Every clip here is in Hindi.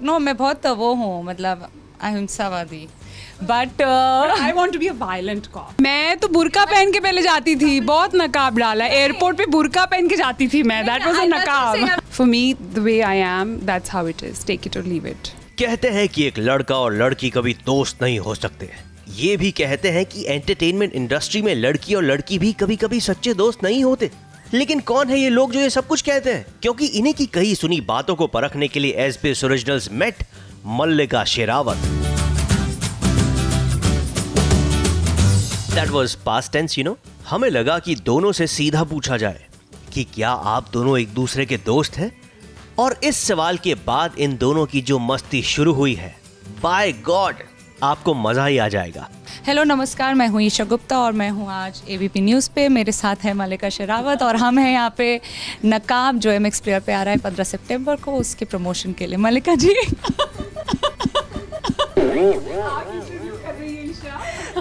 नो, मैं बहुत वो हूँ, मतलब अहिंसावादी, but I want to be a violent cop. मैं तो बुर्का पहन के पहले जाती थी, बहुत नकाब डाला, एयरपोर्ट पे बुर्का पहन के जाती थी मैं, दैट वाज अ नकाब। For me the way I am, that's how it is, take it or leave it. कहते हैं कि एक लड़का और लड़की कभी दोस्त नहीं हो सकते। ये भी कहते हैं कि एंटरटेनमेंट इंडस्ट्री में लड़की और लड़की भी कभी कभी सच्चे दोस्त नहीं होते। लेकिन कौन है ये लोग जो ये सब कुछ कहते हैं? क्योंकि इन्हीं की कही सुनी बातों को परखने के लिए SBS originals meet Mallika Sherawat. That was past tense, you know? हमें लगा कि दोनों से सीधा पूछा जाए कि क्या आप दोनों एक दूसरे के दोस्त हैं? और इस सवाल के बाद इन दोनों की जो मस्ती शुरू हुई है, बाय गॉड आपको मजा ही आ जाएगा। हेलो नमस्कार, मैं हूँ ईशा गुप्ता और मैं हूँ आज एबीपी न्यूज़ पे। मेरे साथ है मल्लिका शेरावत और हम हैं यहाँ पे नकाब जो एमएक्स प्लेयर पे आ रहा है 15 सितंबर को, उसके प्रमोशन के लिए। मल्लिका जी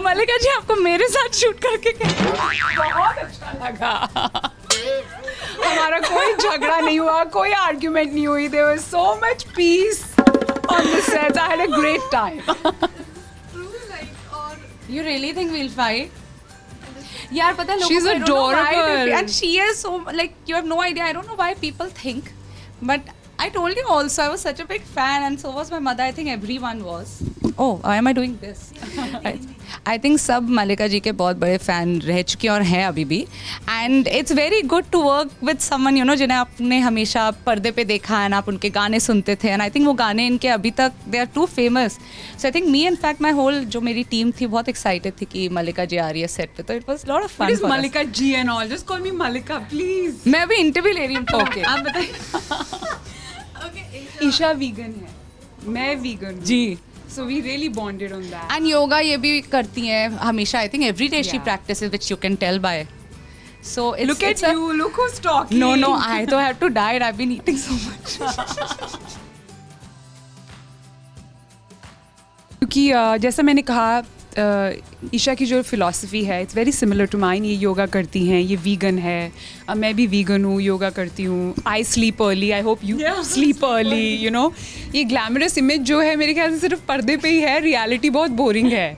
मल्लिका जी आपको मेरे साथ शूट करके बहुत अच्छा लगा। हमारा कोई झगड़ा नहीं हुआ, कोई आर्ग्यूमेंट नहीं हुई, there was so much peace on the set, I had a great time. You really think we'll fight? यार पता है लोगों She's को I don't know why adorable. they- and she is so like you have no idea. I don't know why people think, but I told you also I was such a big fan and so was my mother. I think everyone was. Oh, am I doing this? I think सब मल्लिका जी के बहुत बड़े फैन रह चुके और हैं अभी भी, and it's very good to work with someone you know जिन्हें आपने हमेशा पर्दे पे देखा है, आप उनके गाने सुनते थे, and I think वो गाने इनके अभी तक they are too famous. So I think me in fact my whole जो मेरी टीम थी बहुत excited थी कि मल्लिका जी आ रही है सेट पे, तो it was a lot of fun. What is Mallika G and all? Just call me Mallika, please. मैं अभी इंटरव्यू ले रही हूँ टोके। आप बताइए। ईशा वीगन है, मैं वीगन जी। So we really bonded on that. And yoga ये भी करती हैं हमेशा। I think every day she Yeah. Practises which you can tell by. So Look at you, look who's talking. No, I तो have to diet. I've been eating so much. क्योंकि जैसा मैंने कहा, ईशा की जो फिलॉसफी है it's very similar to mine. ये योगा करती हैं, ये वीगन है, मैं भी वीगन हूँ, योगा करती हूँ। I sleep early, I hope you sleep early, you know. ये ग्लैमरस इमेज जो है मेरे ख्याल से सिर्फ पर्दे पे ही है, रियलिटी बहुत बोरिंग है।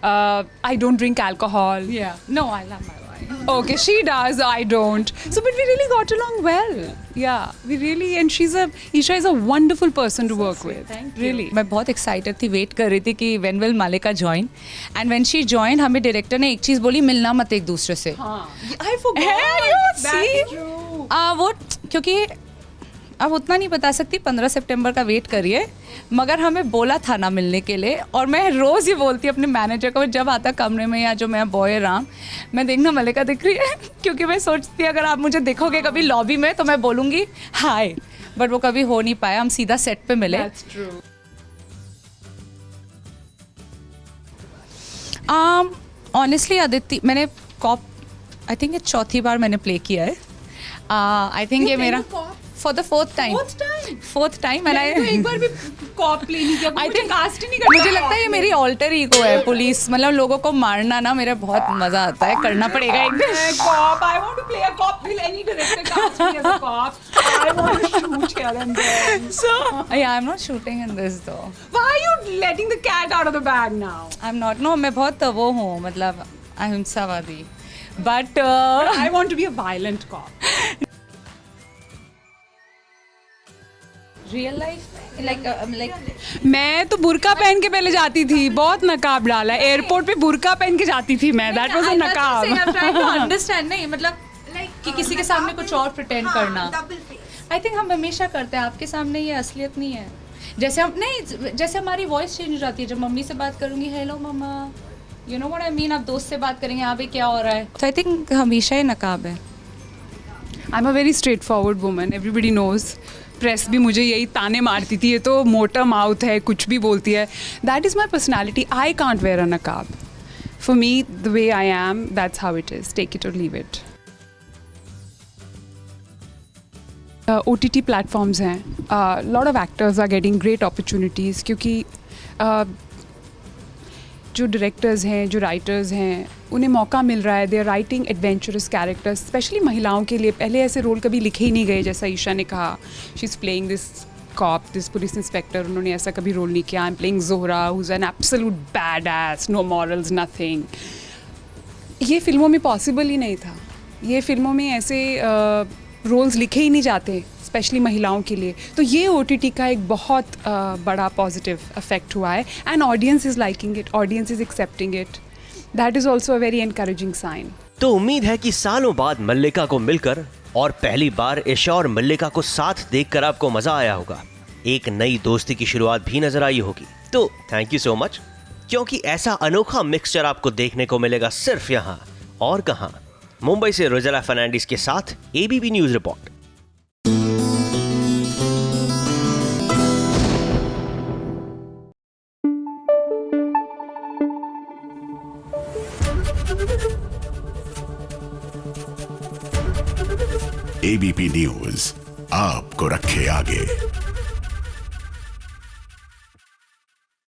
I don't drink alcohol. No, I love my wife. Okay, she does, I don't. So, but we really got along well. Yeah, we really, and Isha is a wonderful person to work with. Thank you. Really. मैं बहुत एक्साइटेड थी, वेट कर रही थी कि when will Mallika join, and when she joined हमें डायरेक्टर ने एक चीज़ बोली, मिलना मत एक दूसरे से। I forgot. Hey, you That's see? true. वो क्योंकि अब उतना नहीं बता सकती, 15 सितंबर का वेट करिए, मगर हमें बोला था ना मिलने के लिए। और मैं रोज़ ही बोलती अपने मैनेजर को, जब आता कमरे में या जो मेरा बॉय राम, मैं देखना मल्लिका दिख रही है, क्योंकि मैं सोचती अगर आप मुझे देखोगे कभी लॉबी में तो मैं बोलूँगी हाय, बट वो कभी हो नहीं पाया, हम सीधा सेट पे मिले। That's true. ऑनेस्टली आदित्य, मैंने कॉप आई थिंक ये चौथी बार मैंने प्ले किया है। आई थिंक ये मेरा for the fourth time and I एक बार भी कॉप प्ले नहीं किया, आई मुझे थिंक कास्ट ही नहीं करना। मुझे लगता है ये मेरी ऑल्टर ईगो है, पुलिस, मतलब लोगों को मारना ना मेरा बहुत मजा आता है, करना पड़ेगा एक दिन। Cop, I want to play a cop. Will any director cast me as a cop? I want to shoot here and there. So yeah, I'm not shooting in this though. Why are you letting the cat out of the bag now? I'm not. No, मैं बहुत वो हूँ, मतलब अहिंसावादी, but I want to be a violent cop. real life like मैं तो बुर्का पहन के पहले जाती थी, बहुत नकाब डाला, एयरपोर्ट पे बुर्का पहन के जाती थी मैं, दैट वाज अ नकाब। I'm trying to understand, नहीं मतलब कि किसी के सामने कुछ और प्रिटेंड करना। आई थिंक हम हमेशा करते हैं, आपके सामने ये असलियत नहीं है। जैसे हम नहीं, जैसे हमारी वॉइस चेंज हो जाती है, जब मम्मी से बात करूंगी hello mamma, you know what I mean, आप दोस्त से बात करेंगे हाँ भाई क्या हो रहा है, तो आई थिंक हमेशा ही नकाब है। I am a very straightforward woman, everybody knows. Press भी मुझे यही ताने मारती थी, ये तो मोटा माउथ है, कुछ भी बोलती है। That is my personality, I can't wear a नकाब। For me the way I am, that's how it is, take it or leave it. OTT platforms हैं, lot of actors are getting great opportunities, क्योंकि जो डायरेक्टर्स हैं, जो राइटर्स हैं, उन्हें मौका मिल रहा है, they are writing adventurous characters, specially महिलाओं के लिए। पहले ऐसे रोल कभी लिखे ही नहीं गए, जैसा ईशा ने कहा, she is playing this cop, this police inspector, उन्होंने ऐसा कभी रोल नहीं किया. I am playing Zohra who is an absolute badass, no morals, nothing. ये फिल्मों में पॉसिबल ही नहीं था. ये फिल्मों में ऐसे रोल्स लिखे ही नहीं जाते, स्पेशली महिलाओं के लिए. तो ये OTT का एक बहुत बड़ा पॉजिटिव इफेक्ट हुआ है. And audience is liking it, audience is accepting it. That is also a very encouraging sign. तो उम्मीद है कि सालों बाद मल्लिका को मिलकर और पहली बार ईशा और मल्लिका को साथ देखकर आपको मजा आया होगा. एक नई दोस्ती की शुरुआत भी नजर आई होगी. तो थैंक यू सो मच, क्योंकि ऐसा अनोखा मिक्सचर आपको देखने को मिलेगा सिर्फ यहाँ और कहाँ. मुंबई से रोजेला फर्नांडिस के साथ ABP news report. ABP news आपको रखे आगे.